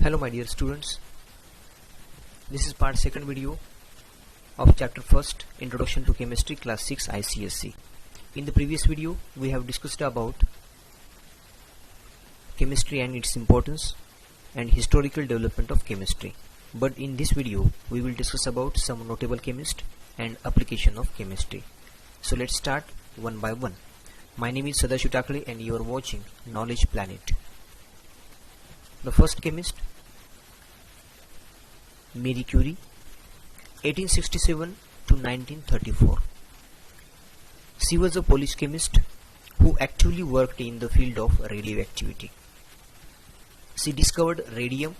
Hello my dear students, this is part second video of chapter first, Introduction to Chemistry, class 6 ICSE. In the previous video we have discussed about chemistry and its importance and historical development of chemistry. But in this video we will discuss about some notable chemists and application of chemistry. So let's start one by one. My name is Sadashiv Takle and you are watching Knowledge Planet. The first chemist, Marie Curie, 1867 to 1934. She was a Polish chemist who actively worked in the field of radioactivity. She discovered radium,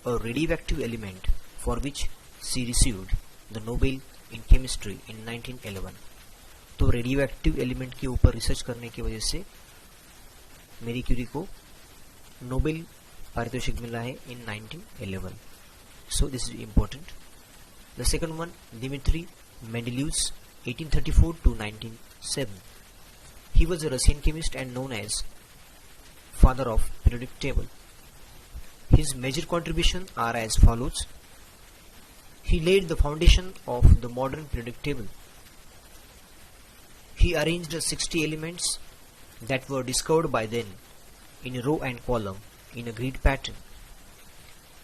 a radioactive element for which she received the Nobel in Chemistry in 1911. तो radioactive element के ऊपर research करने की वजह से मेरी Curie को Nobel पारितोषिक मिला है in 1911. So this is important. The second one, Dmitry Mendeleev, 1834 to 1907. He was a Russian chemist and known as father of periodic table. His major contributions are as follows. He laid the foundation of the modern periodic table. He arranged 60 elements that were discovered by then in a row and column in a grid pattern.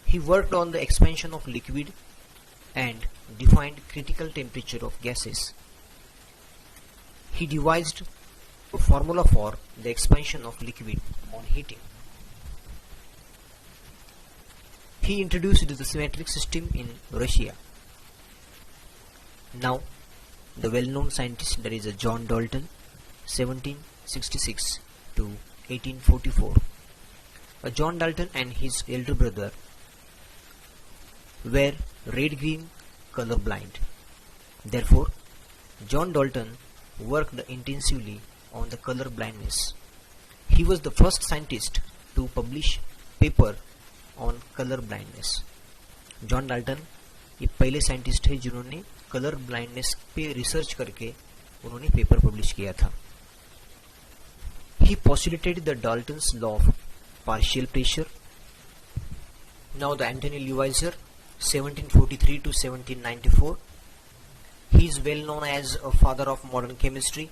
He worked on the expansion of liquid and defined critical temperature of gases. He devised a formula for the expansion of liquid on heating. He introduced the symmetric system in Russia. Now, the well-known scientist, that is John Dalton, 1766 to 1844. John Dalton and his elder brother were red-green colorblind. Therefore, John Dalton worked intensively on the color blindness. He was the first scientist to publish paper on color blindness. John Dalton ये पहले scientist है जिन्होंने colour blindness पे research करके उन्होंने paper publish किया था. He postulated the Dalton's law of partial pressure. Now the Antony Levy, 1743 to 1794. He is well known as a father of modern chemistry.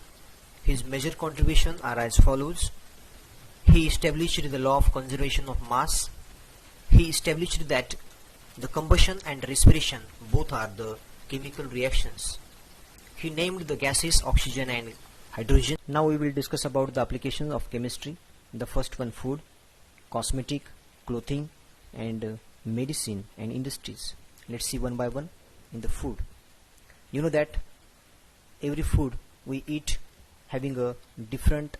His major contributions are as follows. He established the law of conservation of mass. He established that the combustion and respiration both are the chemical reactions. He named the gases oxygen and hydrogen. Now we will discuss about the application of chemistry. The first one, food, cosmetic, clothing and medicine and industries. Let's see one by one. In the food, you know that every food we eat having a different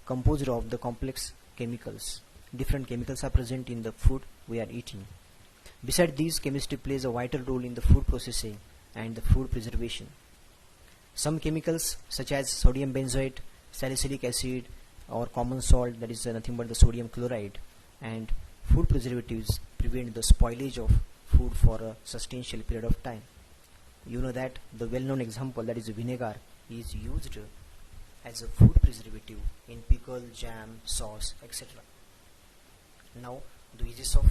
composer of the complex chemicals. Different chemicals are present in the food we are eating. Besides these, chemistry plays a vital role in the food processing and the food preservation. Some chemicals such as sodium benzoate, salicylic acid or common salt, that is nothing but the sodium chloride, and food preservatives prevent the spoilage of food for a substantial period of time. You know that the well-known example, that is vinegar, is used as a food preservative in pickle, jam, sauce, etc. Now the uses of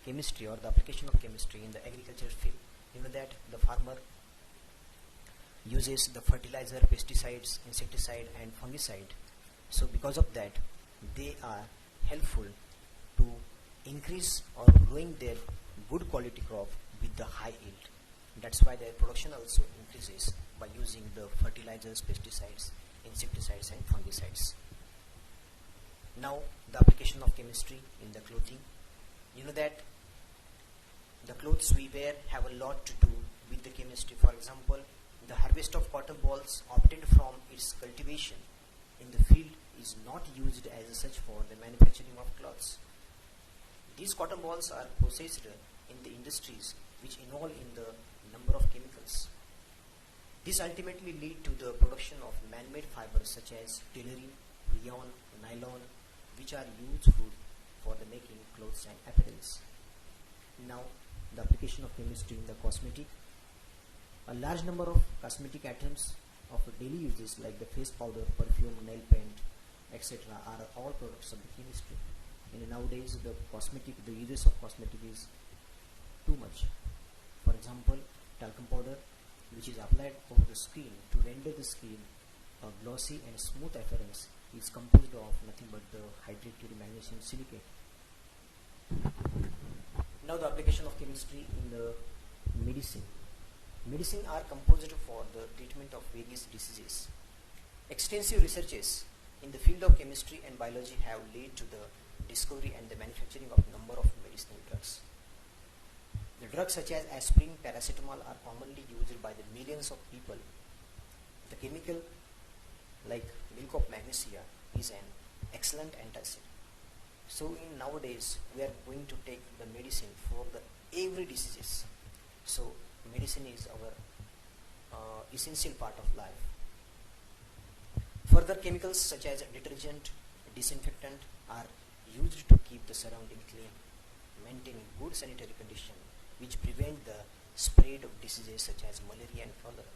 chemistry or the application of chemistry in the agriculture field. You know that the farmer uses the fertilizer, pesticides, insecticide and fungicide. So because of that, they are helpful to increase or growing their good quality crop with the high yield. That's why their production also increases by using the fertilizers, pesticides, insecticides and fungicides. Now the application of chemistry in the clothing. You know that the clothes we wear have a lot to do with the chemistry. For example, the harvest of cotton balls obtained from its cultivation in the field is not used as such for the manufacturing of cloths. These cotton balls are processed in the industries which involve in the number of chemicals. This ultimately lead to the production of man-made fibers such as tellurine, rayon, nylon, which are useful for the making clothes and apparels. Now the application of chemistry in the cosmetic. A large number of cosmetic items of daily uses like the face powder, perfume, nail paint, etc. are all products of the chemistry. In nowadays, the uses of cosmetic is too much. For example, talcum powder, which is applied over the skin to render the skin a glossy and smooth appearance, is composed of nothing but the hydrated magnesium silicate. Now the application of chemistry in the medicine. Medicine are composed for the treatment of various diseases. Extensive researches in the field of chemistry and biology have led to the discovery and the manufacturing of number of medicinal drugs. The drugs such as aspirin, paracetamol are commonly used by the millions of people. The chemical like milk of magnesia is an excellent antacid. So in nowadays we are going to take the medicine for the every diseases. So medicine is our essential part of life. Further, chemicals such as detergent, disinfectant are used to keep the surrounding clean, maintaining good sanitary condition, which prevent the spread of diseases such as malaria and cholera.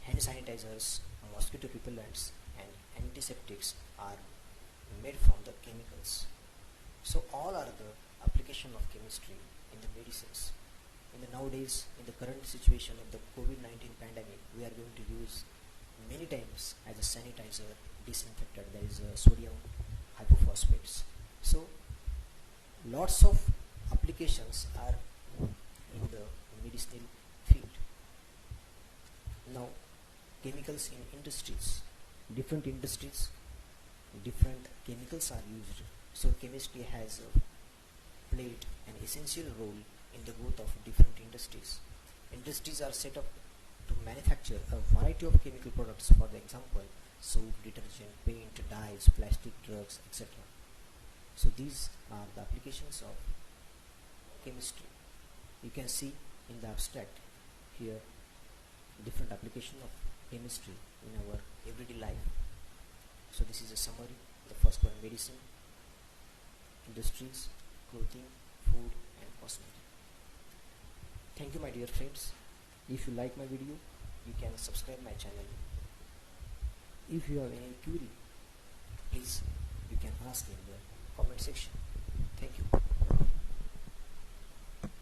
Hand sanitizers, mosquito repellents, and antiseptics are made from the chemicals. So all are the application of chemistry in the medicines. In the nowadays, in the current situation of the COVID-19 pandemic, we are going to use many times as a sanitizer, disinfectant, that is sodium hypophosphates. So lots of applications are in the medicinal field. Now chemicals in industries, different industries, different chemicals are used. So chemistry has played an essential role in the growth of different industries. Industries are set up to manufacture a variety of chemical products, for the example soap, detergent, paint, dyes, plastic, drugs, etc. So these are the applications of chemistry. You can see in the abstract here different application of chemistry in our everyday life. So this is a summary. The first one, medicine, industries, clothing, food and cosmetic. Thank you my dear friends. If you like my video, you can subscribe my channel. If you have any query, please you can ask in the comment section. Thank you.